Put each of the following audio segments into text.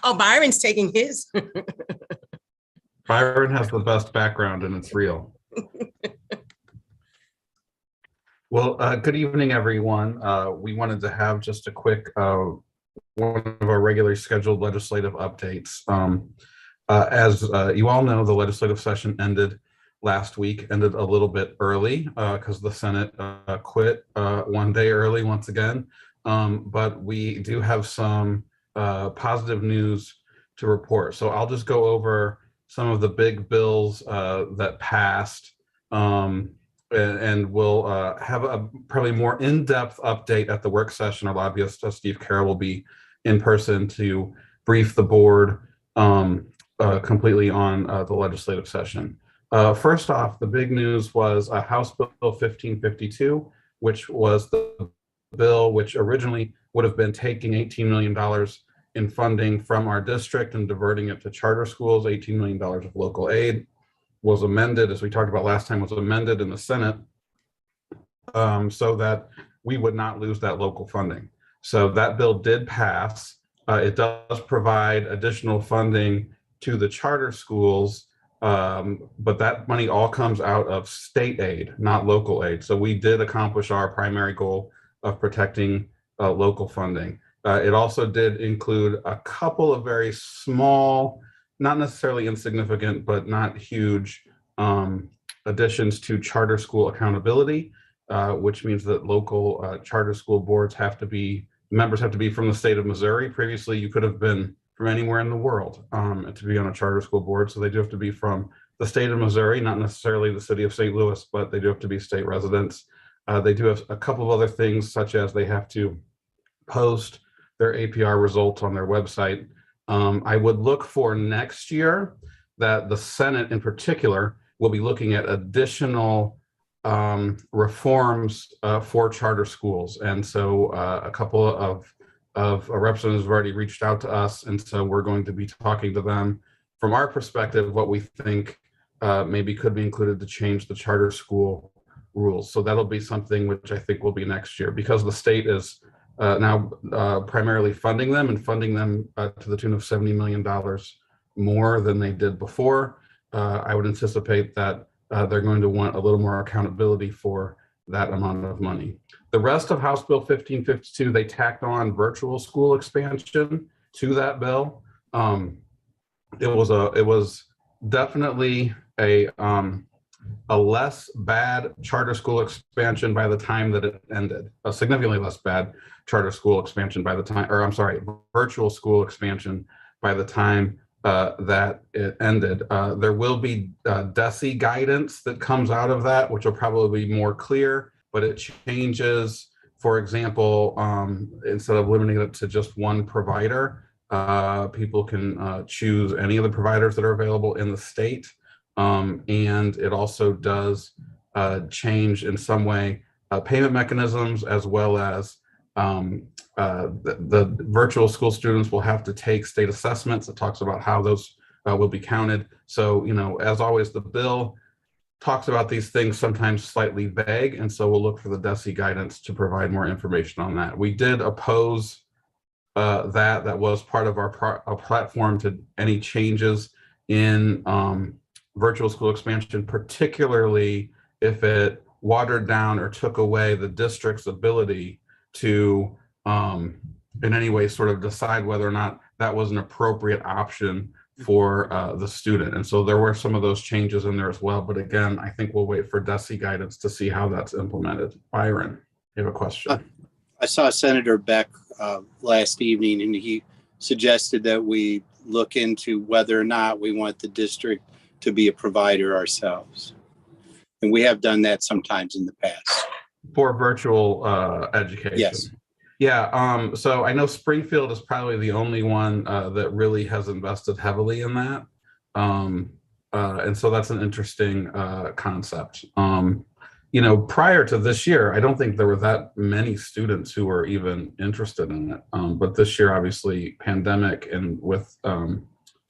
Oh, Byron's taking his. Byron has the best background and it's real. Well, good evening, everyone. We wanted to have just a quick one of our regularly scheduled legislative updates. As you all know, the legislative session ended last week, ended a little bit early because the Senate quit one day early once again. But we do have some positive news to report. So I'll just go over some of the big bills that passed, and we'll have a probably more in-depth update at the work session. Our lobbyist, Steve Carroll, will be in person to brief the board completely on the legislative session. First off, the big news was House Bill 1552, which was the bill which originally would have been taking $18 million in funding from our district and diverting it to charter schools. $18 million of local aid was amended, as we talked about last time, was amended in the Senate so that we would not lose that local funding. So that bill did pass. It does provide additional funding to the charter schools, but that money all comes out of state aid, not local aid. So we did accomplish our primary goal of protecting local funding. It also did include a couple of very small, not necessarily insignificant, but not huge additions to charter school accountability, which means that local charter school boards members have to be from the state of Missouri. Previously, you could have been from anywhere in the world to be on a charter school board. So they do have to be from the state of Missouri, not necessarily the city of St. Louis, but they do have to be state residents. They do have a couple of other things, such as they have to post their APR results on their website. I would look for next year that the Senate in particular will be looking at additional reforms for charter schools. And so a couple of representatives have already reached out to us. And so we're going to be talking to them from our perspective, what we think maybe could be included to change the charter school rules. So that'll be something which I think will be next year, because the state is now primarily funding them to the tune of $70 million more than they did before. I would anticipate that they're going to want a little more accountability for that amount of money. The rest of House Bill 1552, they tacked on virtual school expansion to that bill. It was definitely a less bad charter school expansion by the time that it ended. A significantly less bad charter school expansion by the time, or I'm sorry, virtual school expansion by the time that it ended. There will be DESE guidance that comes out of that, which will probably be more clear, but it changes, for example, instead of limiting it to just one provider, people can choose any of the providers that are available in the state. And it also does change in some way payment mechanisms, as well as the virtual school students will have to take state assessments. It talks about how those will be counted. So, as always, the bill talks about these things sometimes slightly vague, and so we'll look for the DESE guidance to provide more information on that. We did oppose that was part of our platform to any changes in virtual school expansion, particularly if it watered down or took away the district's ability to in any way sort of decide whether or not that was an appropriate option for the student. And so there were some of those changes in there as well. But again, I think we'll wait for DESE guidance to see how that's implemented. Byron, you have a question? I saw Senator Beck last evening, and he suggested that we look into whether or not we want the district to be a provider ourselves. And we have done that sometimes in the past. For virtual education. Yes. Yeah. So I know Springfield is probably the only one that really has invested heavily in that. And so that's an interesting concept. Prior to this year, I don't think there were that many students who were even interested in it. But this year, obviously, pandemic and with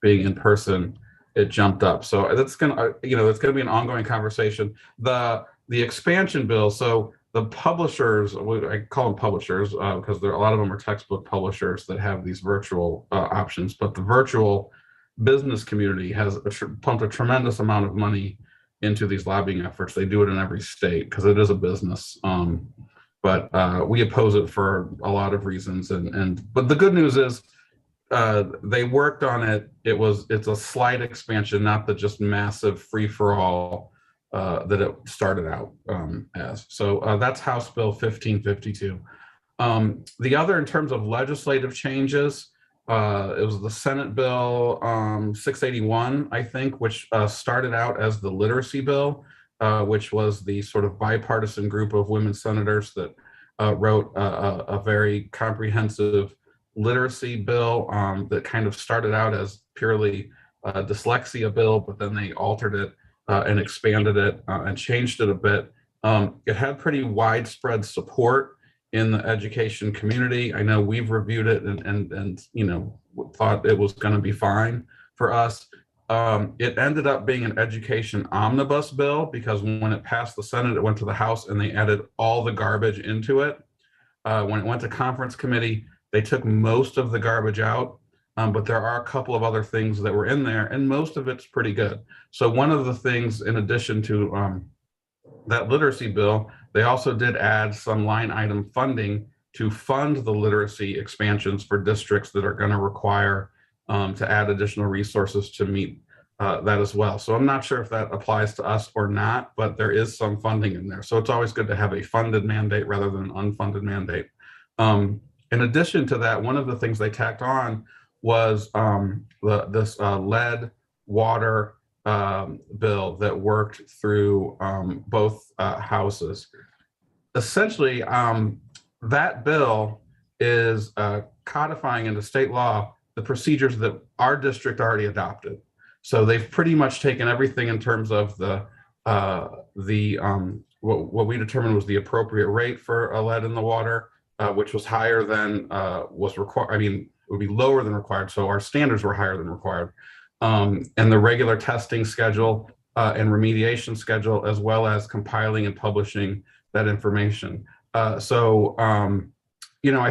being in person, it jumped up. So that's gonna be an ongoing conversation. The expansion bill. So the publishers, I call them publishers because a lot of them are textbook publishers that have these virtual options, but the virtual business community has pumped a tremendous amount of money into these lobbying efforts. They do it in every state because it is a business. But we oppose it for a lot of reasons. But the good news is they worked on it. It's a slight expansion, not the just massive free for all that it started out as. So that's House Bill 1552. The other, in terms of legislative changes, it was the Senate Bill 681, I think, which started out as the literacy bill, which was the sort of bipartisan group of women senators that wrote a very comprehensive literacy bill that kind of started out as purely a dyslexia bill, but then they altered it and expanded it and changed it a bit. It had pretty widespread support in the education community. I know we've reviewed it and thought it was going to be fine for us. It ended up being an education omnibus bill because when it passed the Senate, it went to the House and they added all the garbage into it. When it went to conference committee, they took most of the garbage out, but there are a couple of other things that were in there, and most of it's pretty good. So one of the things, in addition to that literacy bill, they also did add some line item funding to fund the literacy expansions for districts that are going to require to add additional resources to meet that as well. So I'm not sure if that applies to us or not, but there is some funding in there. So it's always good to have a funded mandate rather than an unfunded mandate. In addition to that, one of the things they tacked on was this lead water bill that worked through both houses. Essentially, that bill is codifying into state law the procedures that our district already adopted. So they've pretty much taken everything in terms of what we determined was the appropriate rate for a lead in the water, which was higher than was required. I mean, it would be lower than required. So our standards were higher than required. And the regular testing schedule and remediation schedule, as well as compiling and publishing that information. I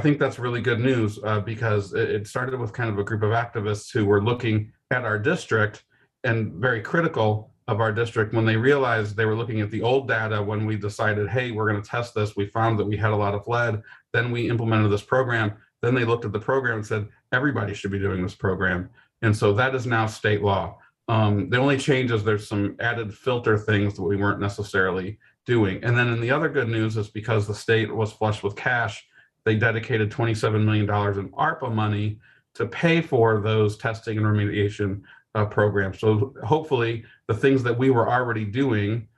think that's really good news because it started with kind of a group of activists who were looking at our district and very critical of our district when they realized they were looking at the old data when we decided, hey, we're going to test this. We found that we had a lot of lead. Then we implemented this program. Then they looked at the program and said, everybody should be doing this program. And so that is now state law. The only change is there's some added filter things that we weren't necessarily doing. And then in the other good news is because the state was flush with cash, they dedicated $27 million in ARPA money to pay for those testing and remediation programs. So hopefully the things that we were already doing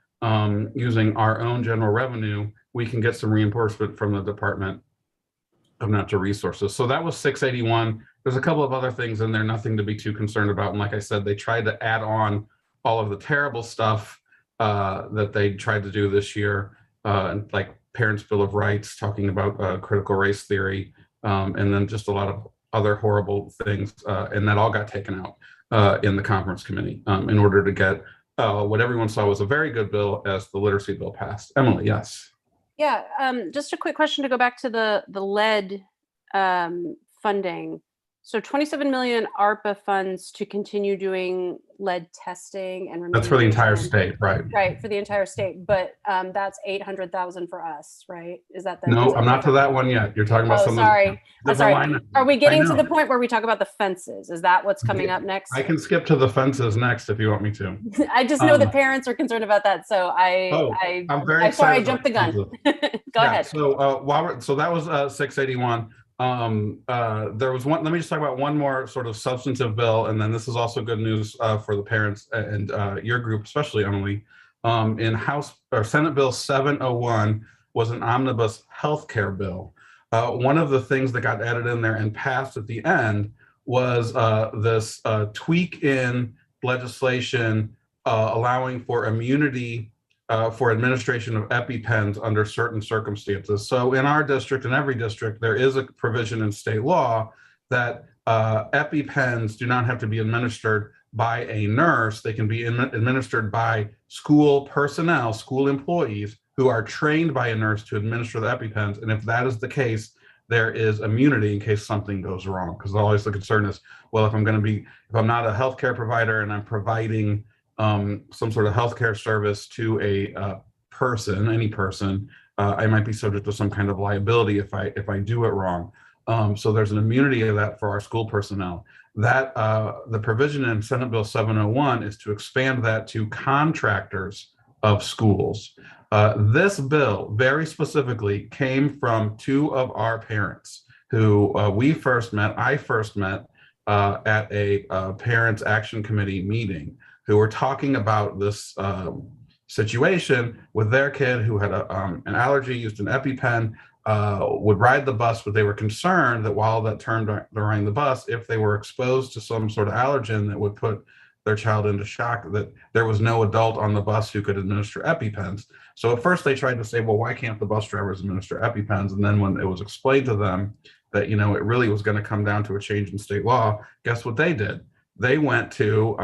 using our own general revenue, we can get some reimbursement from the Department of Natural Resources. So that was 681. There's a couple of other things in there, nothing to be too concerned about. And like I said, they tried to add on all of the terrible stuff that they tried to do this year, like Parents' Bill of Rights, talking about critical race theory, and then just a lot of other horrible things. And that all got taken out in the conference committee in order to get what everyone saw was a very good bill as the literacy bill passed. Emily, yes. Yeah, just a quick question to go back to the lead funding. So 27 million ARPA funds to continue doing lead testing and remediation. That's for the entire state, right? Right, for the entire state, but that's 800,000 for us, right? Is that the? No, I'm not to that one yet. You're talking about some. Sorry. I'm sorry. Are we getting to the point where we talk about the fences? Is that what's coming up next? I can skip to the fences next if you want me to. I just know that parents are concerned about that, so I'm very excited. Sorry, I jumped the gun. Go ahead. So that was 681. There was one. Let me just talk about one more sort of substantive bill, and then this is also good news for the parents and your group, especially Emily. In House or Senate Bill 701 was an omnibus healthcare bill. One of the things that got added in there and passed at the end was this tweak in legislation allowing for immunity for administration of EpiPens under certain circumstances. So in our district, in every district, there is a provision in state law that EpiPens do not have to be administered by a nurse. They can be administered by school personnel, school employees who are trained by a nurse to administer the EpiPens. And if that is the case, there is immunity in case something goes wrong. Because always the concern is, well, if I'm not a healthcare provider and I'm providing some sort of healthcare service to a person, any person, I might be subject to some kind of liability if I do it wrong. So there's an immunity of that for our school personnel. That the provision in Senate Bill 701 is to expand that to contractors of schools. This bill very specifically came from two of our parents who I first met at a Parents Action Committee meeting, who were talking about this situation with their kid who had an allergy, used an EpiPen, would ride the bus, but they were concerned that while that turned during the bus, if they were exposed to some sort of allergen that would put their child into shock, that there was no adult on the bus who could administer EpiPens. So at first they tried to say, well, why can't the bus drivers administer EpiPens? And then when it was explained to them that, it really was going to come down to a change in state law, guess what they did? They went to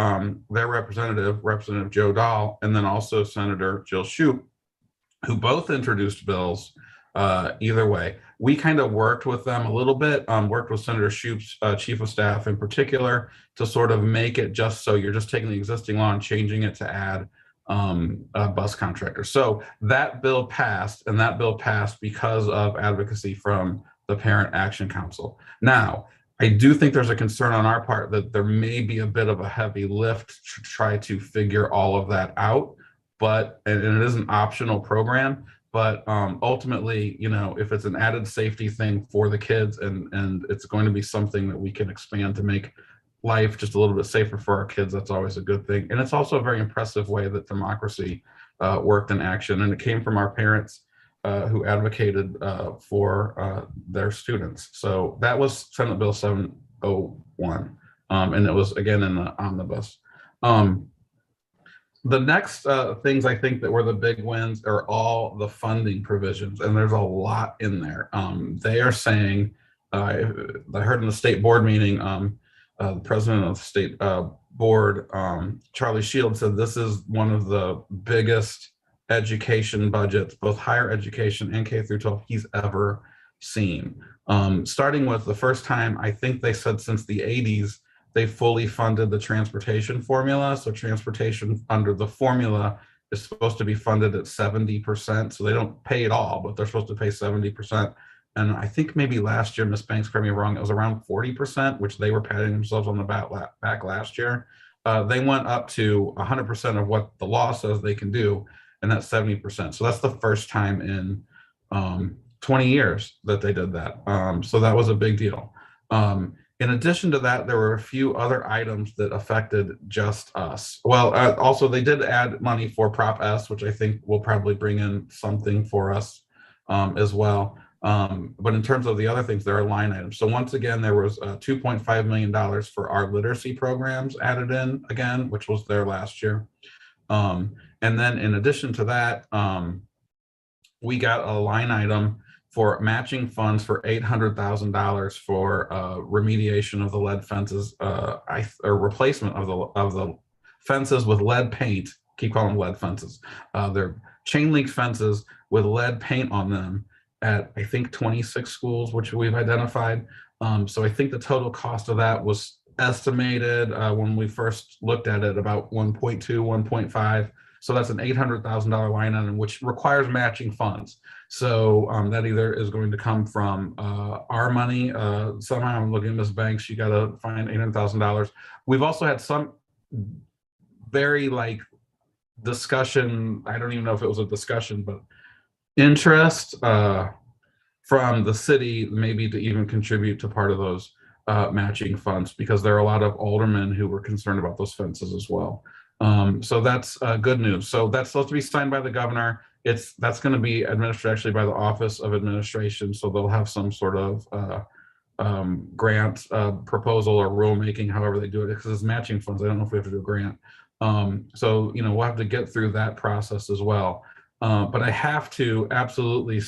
their Representative Joe Dahl, and then also Senator Jill Shoup, who both introduced bills either way. We kind of worked with them a little bit, worked with Senator Shoup's chief of staff in particular to sort of make it just so you're just taking the existing law and changing it to add bus contractors. So that bill passed, and that bill passed because of advocacy from the Parent Action Council. Now, I do think there's a concern on our part that there may be a bit of a heavy lift to try to figure all of that out, and it is an optional program. But ultimately, if it's an added safety thing for the kids and it's going to be something that we can expand to make life just a little bit safer for our kids, that's always a good thing. And it's also a very impressive way that democracy worked in action. And it came from our parents who advocated for their students. So that was Senate Bill 701. And it was, again, in the omnibus. The next things I think that were the big wins are all the funding provisions, and there's a lot in there. They are saying, I heard in the state board meeting, the president of the state board, Charlie Shields, said this is one of the biggest education budgets, both higher education and K through 12, he's ever seen. Starting with the first time, I think they said since the 80s, they fully funded the transportation formula. So transportation under the formula is supposed to be funded at 70%. So they don't pay it all, but they're supposed to pay 70%. And I think maybe last year, Ms. Banks, correct me wrong, it was around 40%, which they were patting themselves on the back last year. They went up to 100% of what the law says they can do, and that's 70%. So that's the first time in 20 years that they did that. So that was a big deal. In addition to that, there were a few other items that affected just us. Well, also they did add money for Prop S, which I think will probably bring in something for us as well. But in terms of the other things, there are line items. So once again, there was $2.5 million for our literacy programs added in again, which was there last year. And then in addition to that, we got a line item for matching funds for $800,000 for remediation of the lead fences, or replacement of the fences with lead paint. Keep calling them lead fences. They're chain link fences with lead paint on them at, I think, 26 schools, which we've identified. So I think the total cost of that was estimated when we first looked at it about 1.2, 1.5. So that's an $800,000 line item, which requires matching funds. So that either is going to come from our money. Somehow I'm looking at Ms. Banks, you got to find $800,000. We've also had some very discussion. I don't even know if it was a discussion, but interest from the city maybe to even contribute to part of those matching funds, because there are a lot of aldermen who were concerned about those fences as well. So that's good news. So that's supposed to be signed by the governor. That's going to be administered actually by the Office of Administration. So they'll have some sort of grant proposal or rulemaking, however they do it, because it's matching funds. I don't know if we have to do a grant. So, we'll have to get through that process as well. But I have to absolutely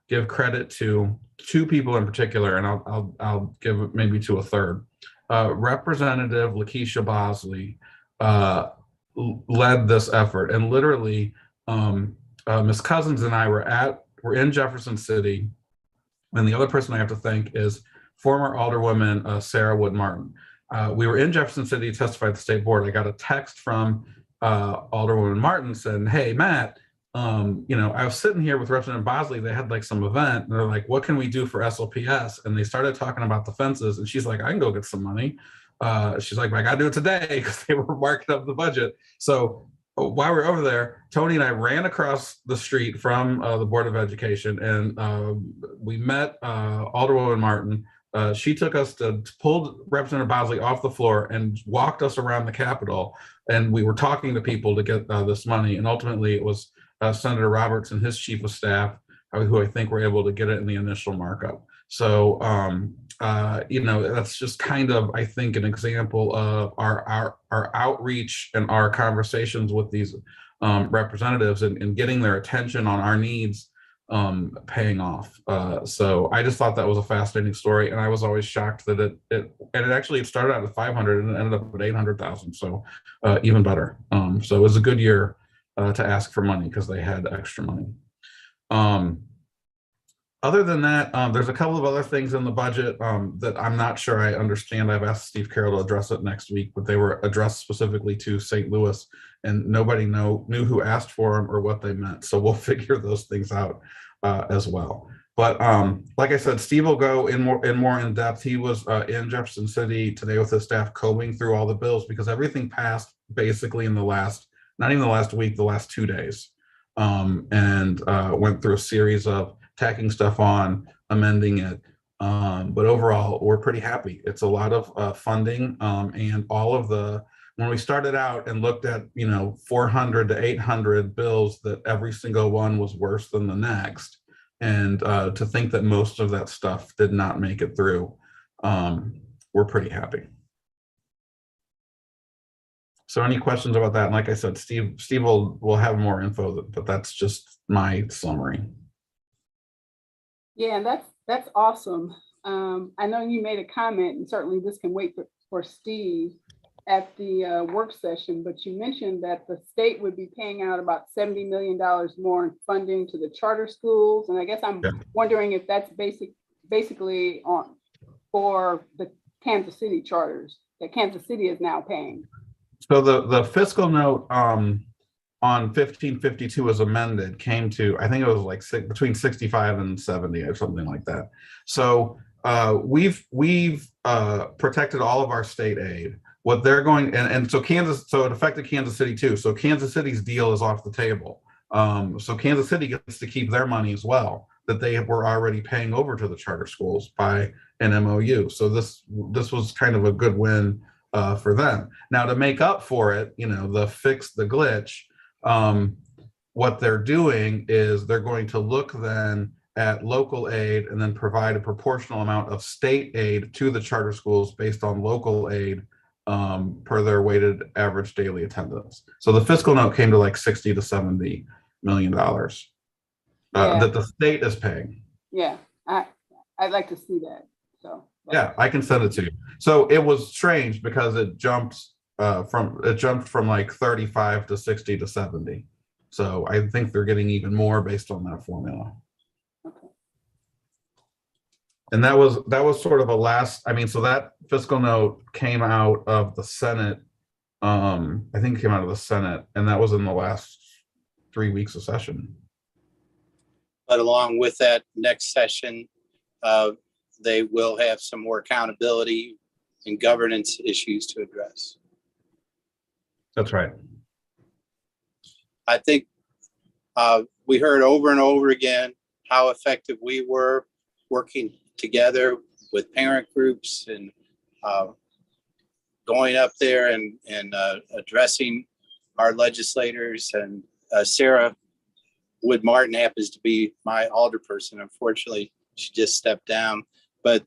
give credit to two people in particular, and I'll give maybe to a third. Representative Lakeisha Bosley led this effort, and literally Ms. Cousins and I were in Jefferson City, and the other person I have to thank is former Alderwoman Sarah Wood Martin. We were in Jefferson City to testify at the state board. I got a text from Alderwoman Martin saying, "Hey, Matt, I was sitting here with Representative Bosley. They had like some event, and they're like, what can we do for SLPS?" And they started talking about the fences, and she's like, "I can go get some money." She's like, "But I got to do it today," because they were marking up the budget. So while we were over there, Tony and I ran across the street from the Board of Education, and we met Alderwoman Martin. She took us pulled Representative Bosley off the floor and walked us around the Capitol, and we were talking to people to get this money. And ultimately, it was Senator Roberts and his chief of staff who I think were able to get it in the initial markup. So that's just kind of, I think, an example of our outreach and our conversations with these representatives and getting their attention on our needs paying off. So I just thought that was a fascinating story, and I was always shocked that it actually started out at 500 and it ended up at 800,000. So even better. So it was a good year to ask for money because they had extra money. Other than that, there's a couple of other things in the budget that I'm not sure I understand. I've asked Steve Carroll to address it next week, but they were addressed specifically to St. Louis, and nobody knew who asked for them or what they meant. So we'll figure those things out as well. But like I said, Steve will go in more in depth. He was in Jefferson City today with his staff combing through all the bills because everything passed basically in not even the last week, the last 2 days, and went through a series of tacking stuff on, amending it. But overall, we're pretty happy. It's a lot of funding, and all of when we started out and looked at 400 to 800 bills, that every single one was worse than the next. And to think that most of that stuff did not make it through, we're pretty happy. So any questions about that? And like I said, Steve will have more info, but that's just my summary. Yeah, that's awesome. I know you made a comment, and certainly this can wait for Steve at the work session, but you mentioned that the state would be paying out about $70 million more in funding to the charter schools. And I guess I'm wondering if that's basically for the Kansas City charters that Kansas City is now paying. So the fiscal note on 1552 was amended, came to, I think it was like between 65 and 70 or something like that. So we've protected all of our state aid. What they're going, and so it affected Kansas City too. So Kansas City's deal is off the table. So Kansas City gets to keep their money as well that they were already paying over to the charter schools by an MOU. So this was kind of a good win for them. Now to make up for it, fix the glitch, what they're doing is they're going to look then at local aid and then provide a proportional amount of state aid to the charter schools based on local aid per their weighted average daily attendance. So the fiscal note came to like $60 to $70 million that the state is paying. Yeah, I'd like to see that. So yeah, I can send it to you. So it was strange because it jumped from like 35 to 60 to 70. So I think they're getting even more based on that formula. Okay. And that was sort of a last, so that fiscal note came out of the Senate. I think it came out of the Senate, and that was in the last 3 weeks of session. But along with that next session, they will have some more accountability and governance issues to address. That's right. I think we heard over and over again how effective we were working together with parent groups and going up there and addressing our legislators. And Sarah Wood Martin happens to be my alderperson. Unfortunately, she just stepped down. But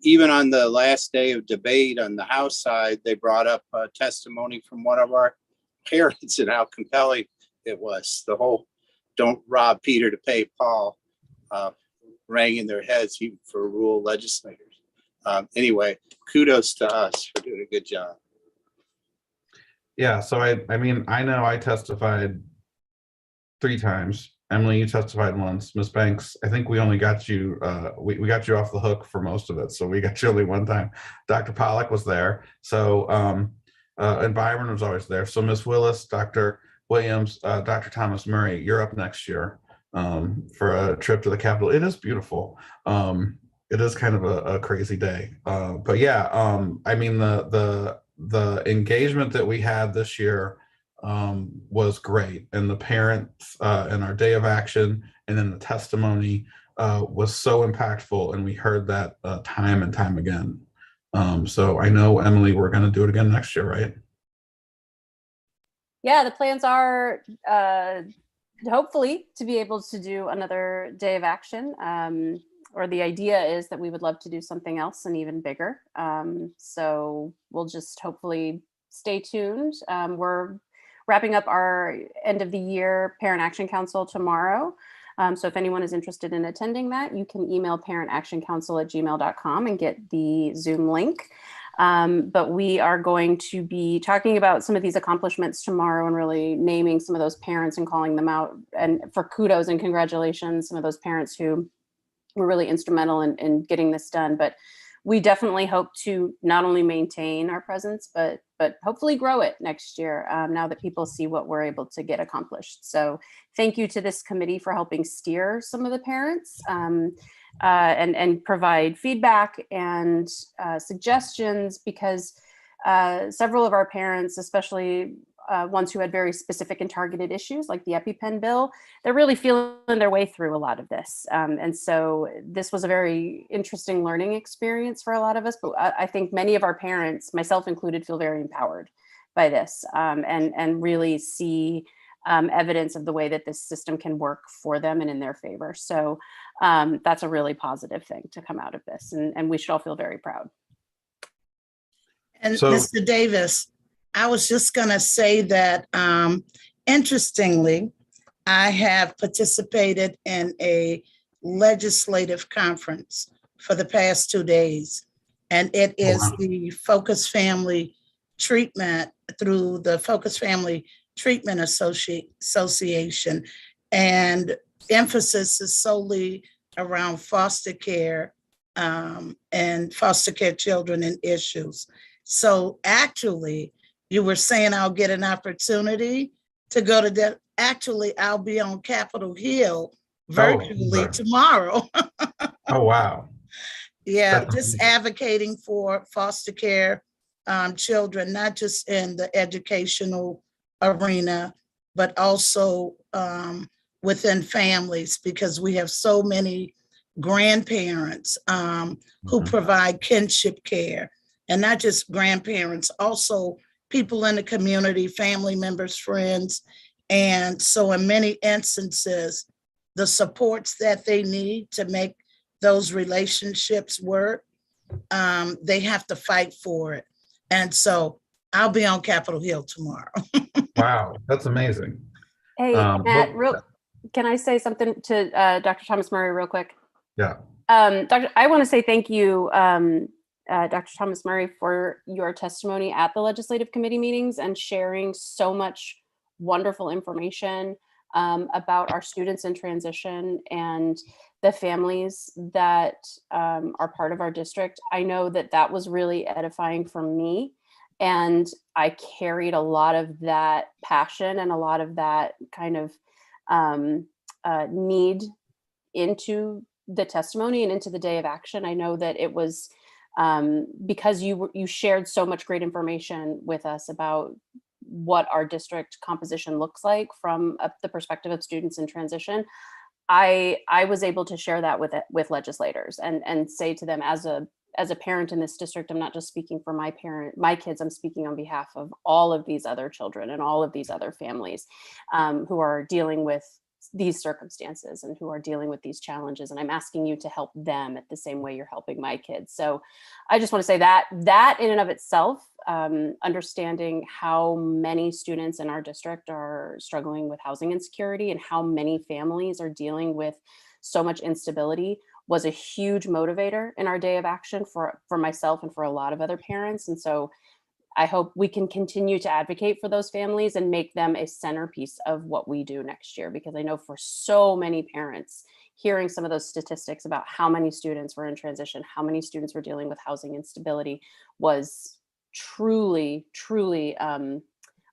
even on the last day of debate on the House side, they brought up testimony from one of our parents and how compelling it was. The whole "don't rob Peter to pay Paul" rang in their heads even for rural legislators. Anyway, kudos to us for doing a good job. Yeah, so I know I testified 3 times Emily, you testified once. Ms. Banks, I think we only got you, we got you off the hook for most of it. So we got you only one time. Dr. Pollack was there. So and Byron was always there. So Ms. Willis, Dr. Williams, Dr. Thomas Murray, you're up next year for a trip to the Capitol. It is beautiful. It is kind of a crazy day. But yeah, I mean, the engagement that we had this year was great, and the parents and our day of action and then the testimony was so impactful, and we heard that time and time again. So I know, Emily, we're going to do it again next year, right? Yeah, the plans are hopefully to be able to do another day of action, or the idea is that we would love to do something else and even bigger. So we'll just hopefully stay tuned. We're wrapping up our end of the year Parent Action Council tomorrow. So if anyone is interested in attending that, you can email parentactioncouncil@gmail.com and get the Zoom link. But we are going to be talking about some of these accomplishments tomorrow and really naming some of those parents and calling them out, and for kudos and congratulations, some of those parents who were really instrumental in getting this done. But we definitely hope to not only maintain our presence, but hopefully grow it next year, now that people see what we're able to get accomplished. So thank you to this committee for helping steer some of the parents and provide feedback and suggestions, because several of our parents, especially ones who had very specific and targeted issues like the EpiPen bill, they're really feeling their way through a lot of this. And so this was a very interesting learning experience for a lot of us, but I think many of our parents, myself included, feel very empowered by this, and really see evidence of the way that this system can work for them and in their favor. So that's a really positive thing to come out of this, and we should all feel very proud. And So- Mr. Davis, I was just going to say that, interestingly, I have participated in a legislative conference for the past 2 days, and it is the Focus Family Treatment through the Focus Family Treatment Association, and emphasis is solely around foster care and foster care children and issues. So actually, you were saying I'll get an opportunity to go to that. Actually, I'll be on Capitol Hill virtually tomorrow. Oh, wow. Yeah, That's just amazing. advocating for foster care children, not just in the educational arena, but also within families, because we have so many grandparents who provide kinship care, and not just grandparents, also people in the community, family members, friends. And so in many instances, the supports that they need to make those relationships work, they have to fight for it. And so I'll be on Capitol Hill tomorrow. Wow, that's amazing. Hey, Matt, can I say something to Dr. Thomas Murray real quick? Yeah. I want to say thank you, Dr. Thomas Murray, for your testimony at the legislative committee meetings and sharing so much wonderful information about our students in transition and the families that are part of our district. I know that that was really edifying for me, and I carried a lot of that passion and a lot of that kind of need into the testimony and into the day of action. I know that it was because you shared so much great information with us about what our district composition looks like from the perspective of students in transition. I was able to share that with legislators and say to them, as a parent in this district, I'm not just speaking for my kids, I'm speaking on behalf of all of these other children and all of these other families who are dealing with these circumstances and who are dealing with these challenges. And I'm asking you to help them at the same way you're helping my kids. So I just want to say that in and of itself, understanding how many students in our district are struggling with housing insecurity and how many families are dealing with so much instability was a huge motivator in our day of action for myself and for a lot of other parents. And so I hope we can continue to advocate for those families and make them a centerpiece of what we do next year, because I know for so many parents, hearing some of those statistics about how many students were in transition, how many students were dealing with housing instability was truly, truly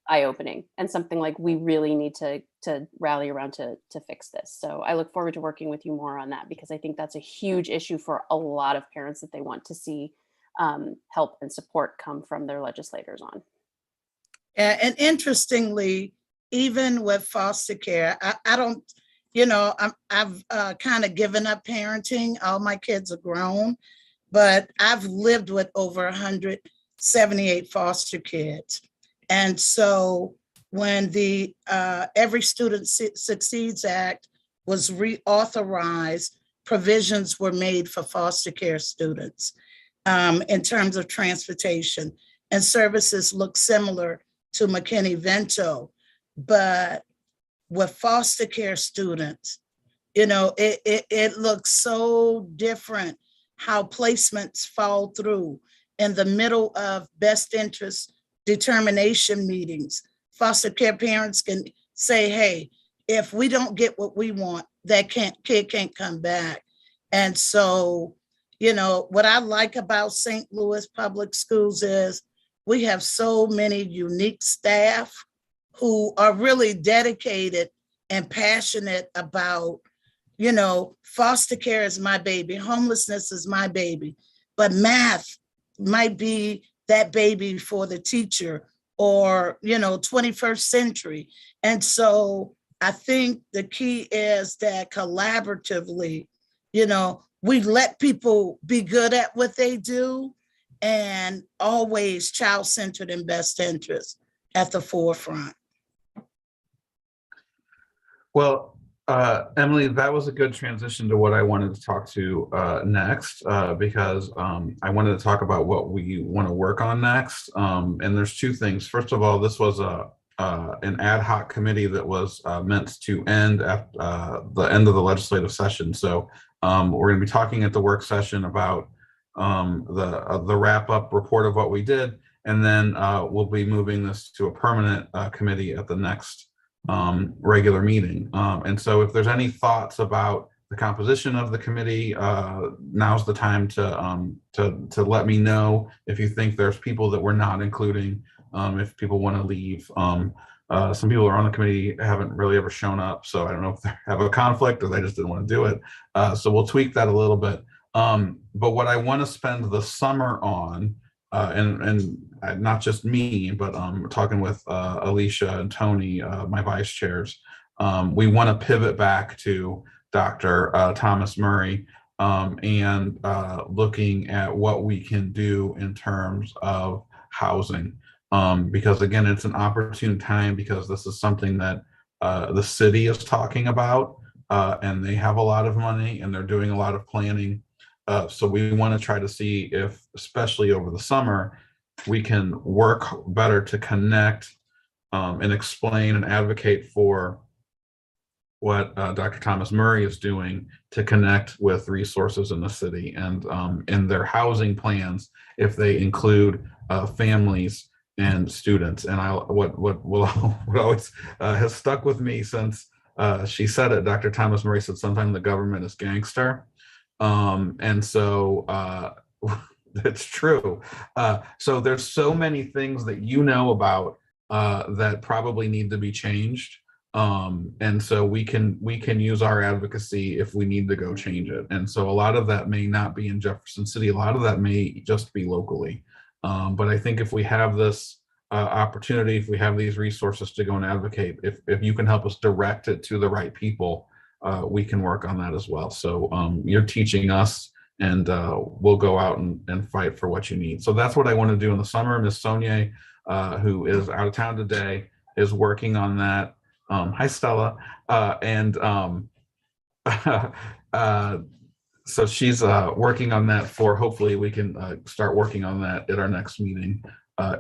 eye-opening, and something like we really need to rally around to fix this. So I look forward to working with you more on that, because I think that's a huge issue for a lot of parents that they want to see help and support come from their legislators on. And interestingly, even with foster care, I don't, I've kind of given up parenting. All my kids are grown, but I've lived with over 178 foster kids. And so when the Every Student Succeeds Act was reauthorized, provisions were made for foster care students in terms of transportation, and services look similar to McKinney-Vento. But with foster care students, it looks so different how placements fall through in the middle of best interest determination meetings. Foster care parents can say, hey, if we don't get what we want, that kid can't come back. And so, what I like about St. Louis Public Schools is we have so many unique staff who are really dedicated and passionate about, foster care is my baby, homelessness is my baby, but math might be that baby for the teacher, or 21st century. And so I think the key is that collaboratively, we let people be good at what they do, and always child-centered and best interest at the forefront. Well, Emily, that was a good transition to what I wanted to talk to next, because I wanted to talk about what we want to work on next. And there's two things. First of all, this was an ad hoc committee that was meant to end at the end of the legislative session. So we're going to be talking at the work session about the wrap-up report of what we did, and then we'll be moving this to a permanent committee at the next regular meeting. And so if there's any thoughts about the composition of the committee, now's the time to let me know if you think there's people that we're not including, if people want to leave. Some people are on the committee haven't really ever shown up, so I don't know if they have a conflict or they just didn't want to do it. So we'll tweak that a little bit. But what I want to spend the summer on, and not just me, but talking with Alicia and Tony, my vice chairs, we want to pivot back to Dr. Thomas Murray, and looking at what we can do in terms of housing. Because again, it's an opportune time, because this is something that the city is talking about, and they have a lot of money and they're doing a lot of planning. So we want to try to see if, especially over the summer, we can work better to connect and explain and advocate for what Dr. Thomas Murray is doing to connect with resources in the city, and in their housing plans, if they include families and students. And what always has stuck with me since she said it, Dr. Thomas Murray said, sometimes the government is gangster. And so it's true. So there's so many things that about that probably need to be changed. And so we can use our advocacy if we need to go change it. And so a lot of that may not be in Jefferson City. A lot of that may just be locally. But I think if we have this opportunity, if we have these resources to go and advocate, if you can help us direct it to the right people, we can work on that as well. So you're teaching us, and we'll go out and fight for what you need. So that's what I want to do in the summer. Miss Sonia, who is out of town today, is working on that. Hi, Stella. So she's working on that for, hopefully we can start working on that at our next meeting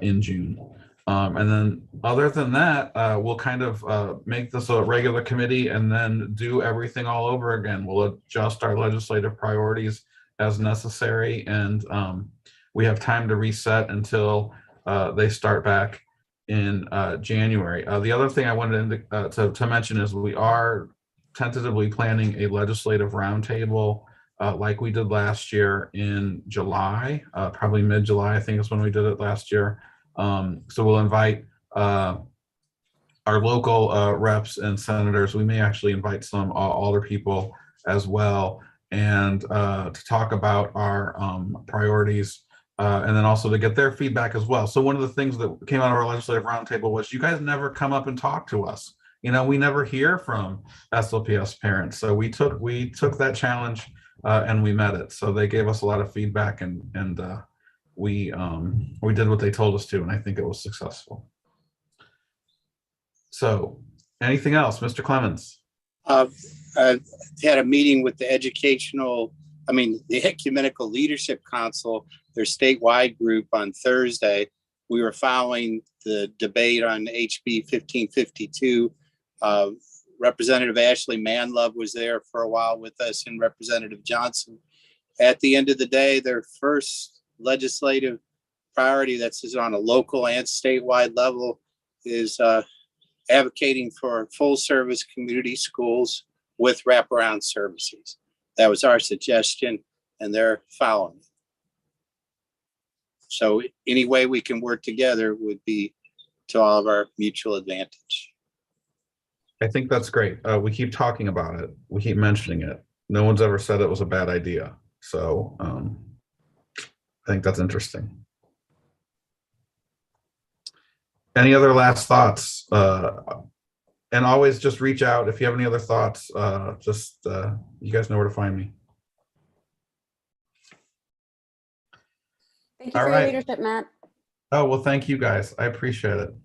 in June. And then other than that, we'll kind of make this a regular committee and then do everything all over again. We'll adjust our legislative priorities as necessary, and we have time to reset until They start back in January. The other thing I wanted to mention is we are tentatively planning a legislative roundtable like we did last year in July, probably mid-July, I think is when we did it last year. So we'll invite our local reps and senators. We may actually invite some alder people as well, and to talk about our priorities, and then also to get their feedback as well. So one of the things that came out of our legislative roundtable was you guys never come up and talk to us. You know, we never hear from SLPS parents. So we took that challenge and we met it. So they gave us a lot of feedback, and we did what they told us to, and I think it was successful. So anything else, Mr. Clemens? I had a meeting with the the Ecumenical Leadership Council, their statewide group, on Thursday. We were following the debate on HB 1552. Representative Ashley Manlove was there for a while with us, and Representative Johnson. At the end of the day, their first legislative priority that's on a local and statewide level is advocating for full service community schools with wraparound services. That was our suggestion, and they're following it. So any way we can work together would be to all of our mutual advantage. I think that's great. We keep talking about it. We keep mentioning it. No one's ever said it was a bad idea. So I think that's interesting. Any other last thoughts? And always just reach out if you have any other thoughts. You guys know where to find me. Thank you All for right. your leadership, Matt. Oh, well, thank you guys. I appreciate it.